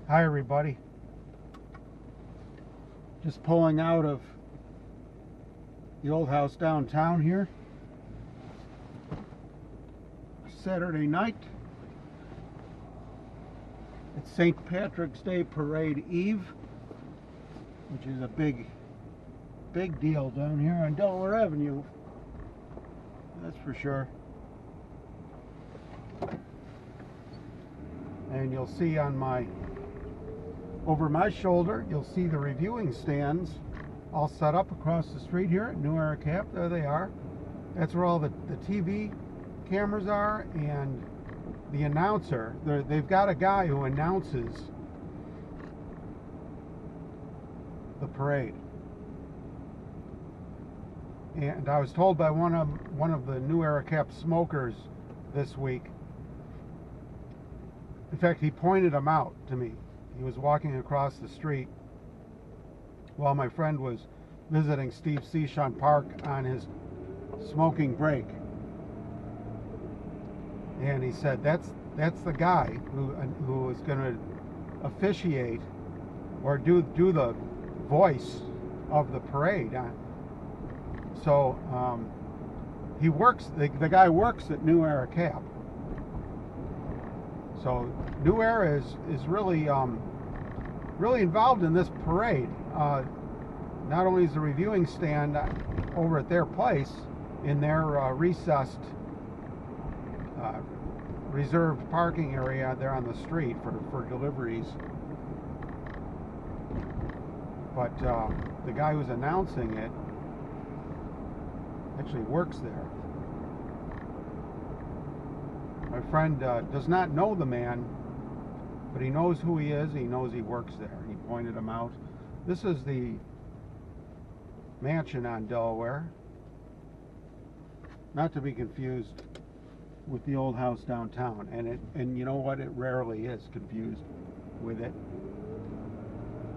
Hi everybody. Just pulling out of the old house downtown here. Saturday night. It's St. Patrick's Day Parade Eve, which is a big deal down here on Delaware Avenue. That's for sure. And you'll see over my shoulder, you'll see the reviewing stands all set up across the street here at New Era Cap. There they are. That's where all the TV cameras are, and the announcer. They've got a guy who announces the parade. And I was told by one of the New Era Cap smokers this week. In fact, he pointed him out to me. He was walking across the street while my friend was visiting Steve Seashon Park on his smoking break. And he said, that's the guy who is going to officiate or do the voice of the parade. So he works. The guy works at New Era Cap. So New Era is really really involved in this parade. Not only is the reviewing stand over at their place in their recessed reserved parking area there on the street for deliveries, but the guy who's announcing it actually works there. My friend does not know the man, but he knows who he is. He knows he works there. He pointed him out. This is the mansion on Delaware, not to be confused with the old house downtown. And you know what? It rarely is confused with it,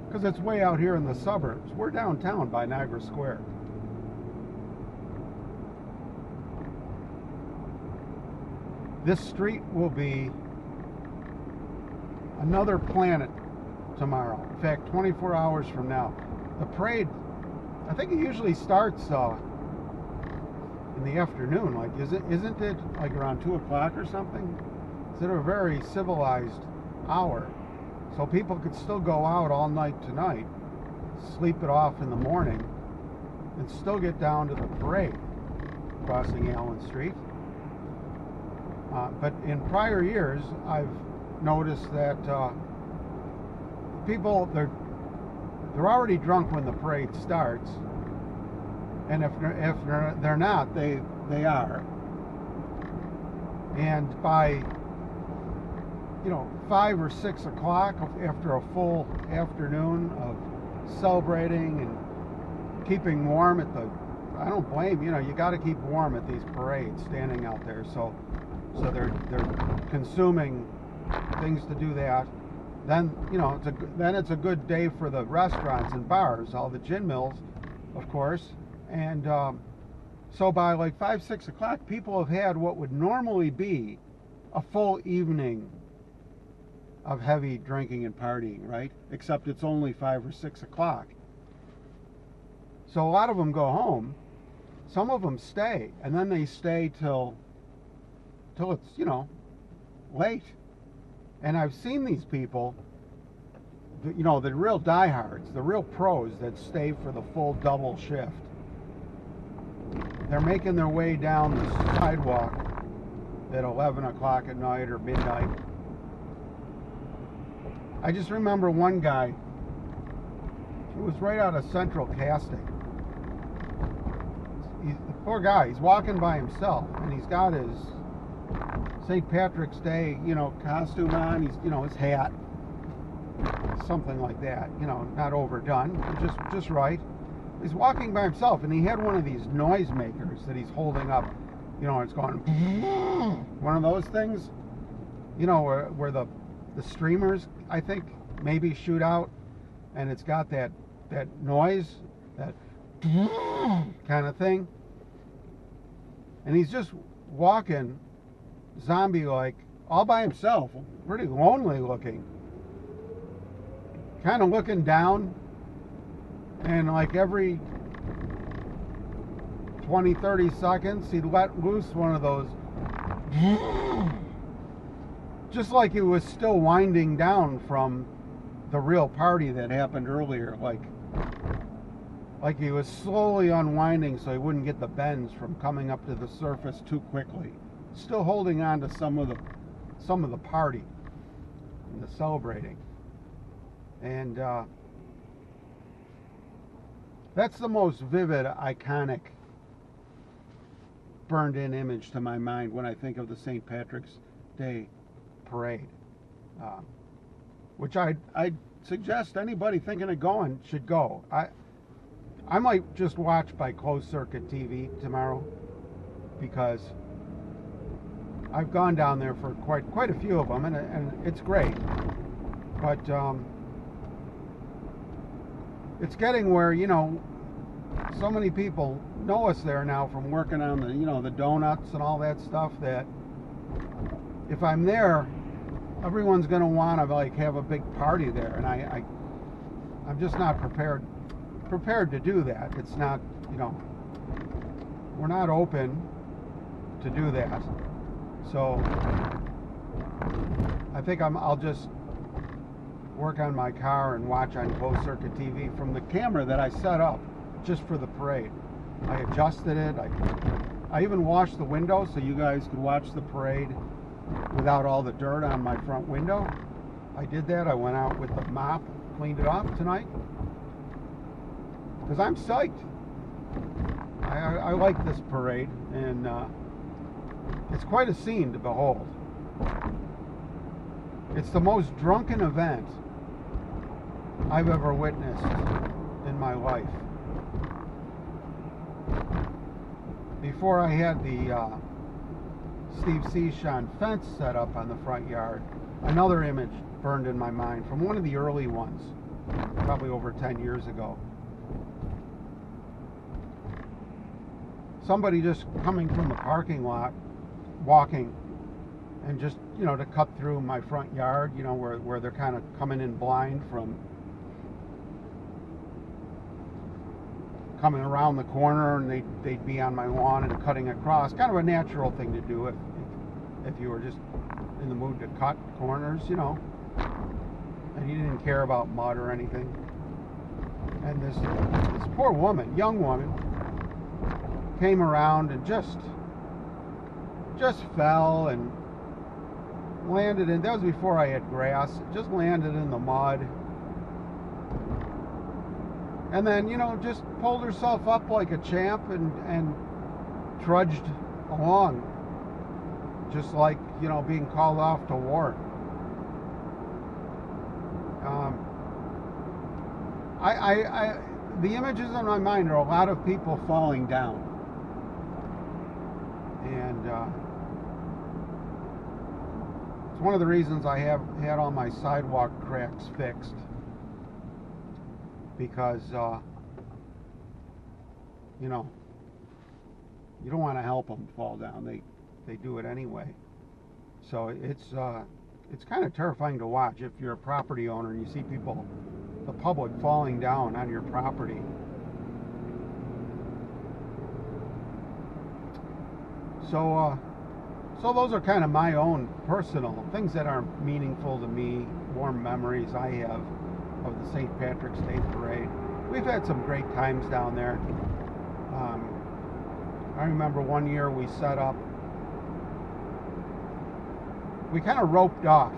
because it's way out here in the suburbs. We're downtown by Niagara Square. This street will be another planet tomorrow. In fact, 24 hours from now. The parade, I think it usually starts in the afternoon. Like, isn't it like around 2 o'clock or something? It's at a very civilized hour. So people could still go out all night tonight, sleep it off in the morning, and still get down to the parade, crossing Allen Street. But in prior years, I've noticed that people, they're already drunk when the parade starts, and if they're not, they are. And by 5 or 6 o'clock, after a full afternoon of celebrating and keeping warm at the, I don't blame you got to keep warm at these parades, standing out there. So they're consuming things to do that. Then it's a good day for the restaurants and bars, all the gin mills, of course. And so by like 5, 6 o'clock, people have had what would normally be a full evening of heavy drinking and partying, right? Except it's only 5 or 6 o'clock. So a lot of them go home. Some of them stay, and then they stay till it's late. And I've seen these people, the real diehards, the real pros that stay for the full double shift. They're making their way down the sidewalk at 11 o'clock at night or midnight. I just remember one guy who was right out of Central Casting. The poor guy, he's walking by himself, and he's got his St. Patrick's Day, costume on. He's, his hat, something like that. Not overdone, just right. He's walking by himself, and he had one of these noisemakers that he's holding up. It's going one of those things. Where the streamers, I think, maybe shoot out, and it's got that noise, that kind of thing. And he's just walking zombie-like, all by himself, pretty lonely looking. kind of looking down, and like every 20-30 seconds he'd let loose one of those, just like he was still winding down from the real party that happened earlier, like he was slowly unwinding so he wouldn't get the bends from coming up to the surface too quickly, still holding on to some of the party and the celebrating. And that's the most vivid, iconic, burned in image to my mind when I think of the St. Patrick's Day parade, which I'd suggest anybody thinking of going should go. I might just watch by closed circuit TV tomorrow, because I've gone down there for quite a few of them, and it's great. But it's getting where, you know, so many people know us there now from working on the, you know, the donuts and all that stuff, that if I'm there, everyone's going to want to like have a big party there, and I'm just not prepared to do that. It's not, you know, we're not open to do that. So I think I'll just work on my car and watch on closed circuit TV from the camera that I set up just for the parade. I adjusted it. I even washed the window so you guys could watch the parade without all the dirt on my front window. I did that. I went out with the mop, cleaned it off tonight, because I'm psyched. I like this parade, and it's quite a scene to behold. It's the most drunken event I've ever witnessed in my life. Before I had the Steve Seashon fence set up on the front yard, another image burned in my mind from one of the early ones, probably over 10 years ago. Somebody just coming from the parking lot, walking, and just, you know, to cut through my front yard, you know, where they're kind of coming in blind from coming around the corner, and they'd be on my lawn and cutting across. Kind of a natural thing to do if you were just in the mood to cut corners, you know, and you didn't care about mud or anything. And this poor woman, young woman, came around and just fell and landed in, that was before I had grass, just landed in the mud. And then, you know, just pulled herself up like a champ and trudged along, just like, you know, being called off to war. The images in my mind are a lot of people falling down. And it's one of the reasons I have had all my sidewalk cracks fixed, because you know, you don't want to help them fall down. They do it anyway. So it's kind of terrifying to watch if you're a property owner and you see people, the public, falling down on your property. So those are kind of my own personal things that are meaningful to me, warm memories I have of the St. Patrick's Day Parade. We've had some great times down there. I remember one year we set up, we kind of roped off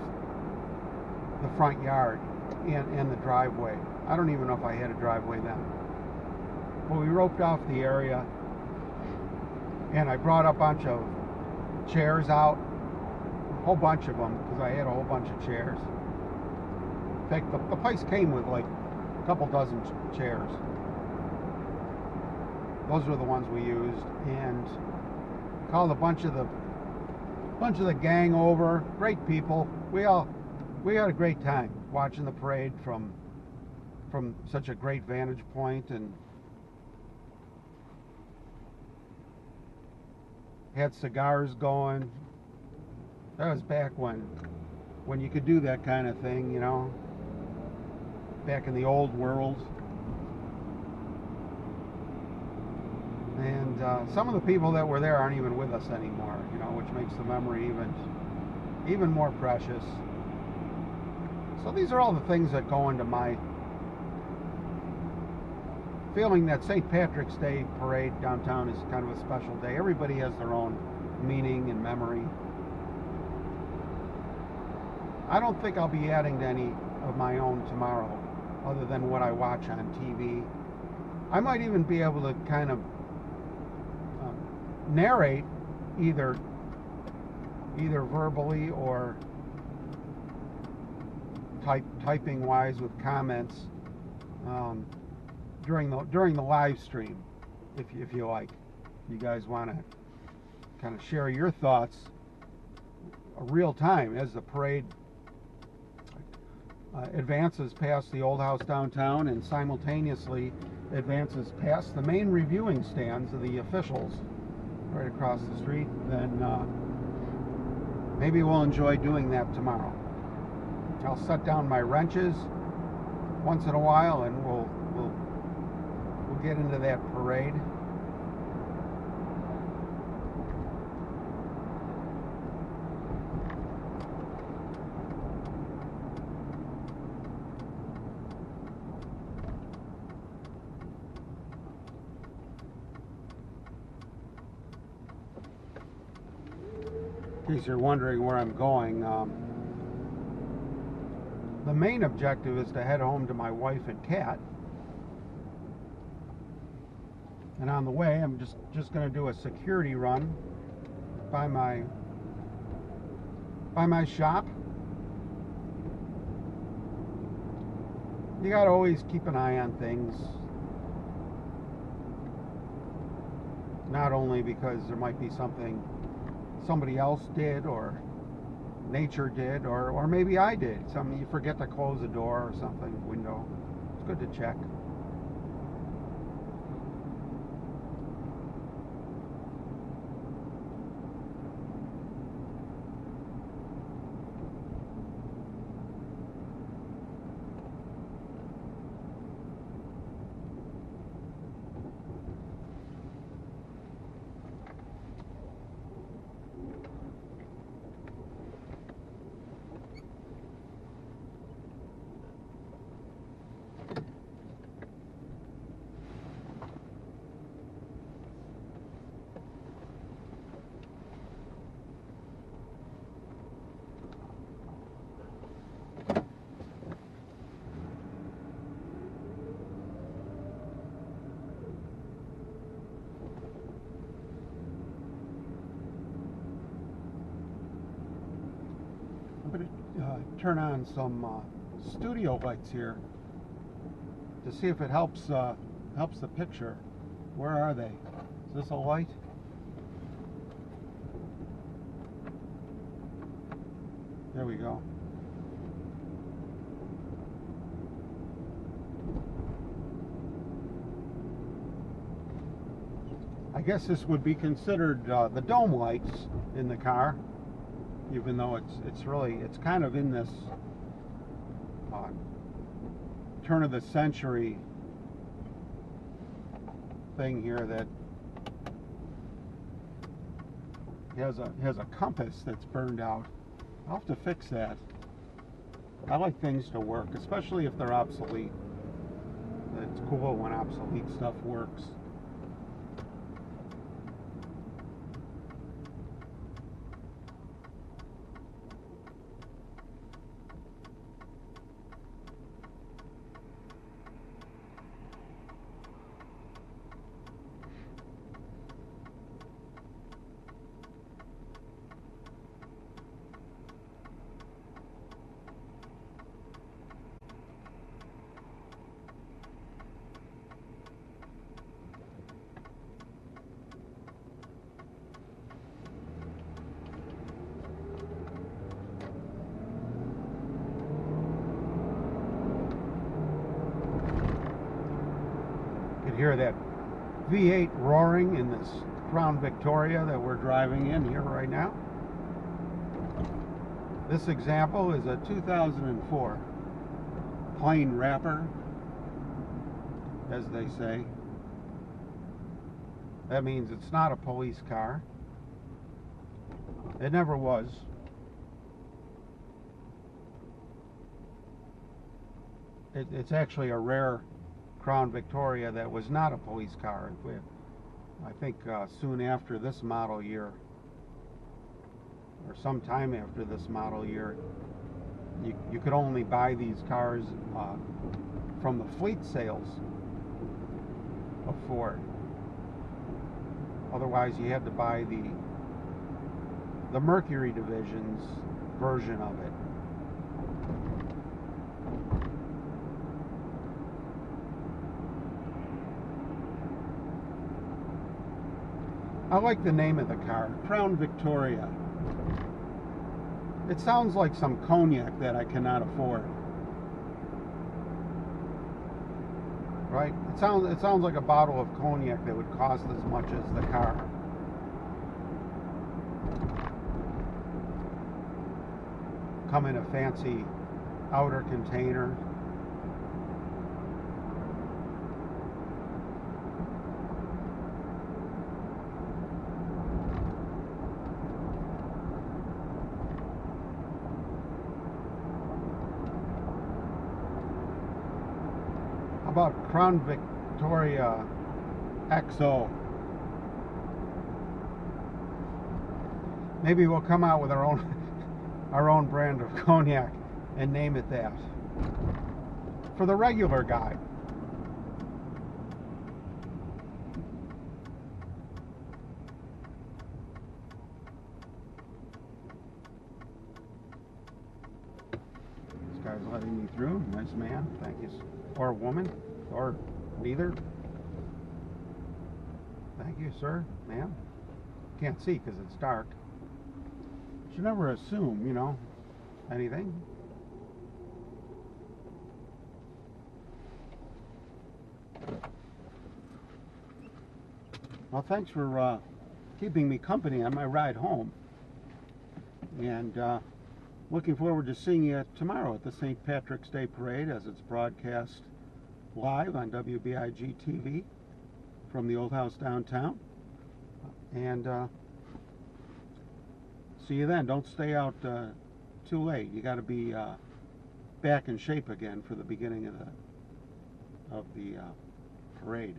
the front yard and the driveway. I don't even know if I had a driveway then. But we roped off the area, and I brought a bunch of chairs out, a whole bunch of them, because I had a whole bunch of chairs. In fact, the place came with like a couple dozen chairs. Those were the ones we used, and called a bunch of the gang over. Great people. We had a great time watching the parade from such a great vantage point, and had cigars going. That was back when you could do that kind of thing, you know. back in the old world. And some of the people that were there aren't even with us anymore, you know, which makes the memory even more precious. So these are all the things that go into my feeling that St. Patrick's Day parade downtown is kind of a special day. Everybody has their own meaning and memory. I don't think I'll be adding to any of my own tomorrow, other than what I watch on TV. I might even be able to kind of narrate either verbally or typing wise with comments during the live stream, if you like. You guys want to kind of share your thoughts real time as the parade advances past the old house downtown and simultaneously advances past the main reviewing stands of the officials right across the street. Then maybe we'll enjoy doing that tomorrow. I'll set down my wrenches once in a while, and we'll get into that parade. In case you're wondering where I'm going, the main objective is to head home to my wife and cat. And on the way, I'm just going to do a security run by my shop. You got to always keep an eye on things. Not only because there might be something somebody else did or nature did, or maybe I did. Something you forget to close a door or something, window. It's good to check. I'm going to turn on some studio lights here to see if it helps the picture. Where are they? Is this a light? There we go. I guess this would be considered the dome lights in the car, even though it's kind of in this turn of the century thing here that has a compass that's burned out. I'll have to fix that. I like things to work, especially if they're obsolete. It's cool when obsolete stuff works. Hear that V8 roaring in this Crown Victoria that we're driving in here right now. This example is a 2004 plain wrapper, as they say. That means it's not a police car. It never was. It's actually a rare Crown Victoria that was not a police car. I think soon after this model year, or sometime after this model year, you could only buy these cars from the fleet sales of Ford. Otherwise, you had to buy the Mercury division's version of it. I like the name of the car, Crown Victoria. It sounds like some cognac that I cannot afford. Right? It sounds like a bottle of cognac that would cost as much as the car. Come in a fancy outer container. How about Crown Victoria XO? Maybe we'll come out with our own brand of cognac and name it that. For the regular guy. This guy's letting me through. Nice man. Thank you. Or woman. Or neither. Thank you, sir, ma'am. Can't see because it's dark. Should never assume, you know, anything. Well, thanks for keeping me company on my ride home. And looking forward to seeing you tomorrow at the St. Patrick's Day Parade as it's broadcast live on WBIG.Tv from the Old House downtown. And see you then. Don't stay out too late. You got to be back in shape again for the beginning of the parade.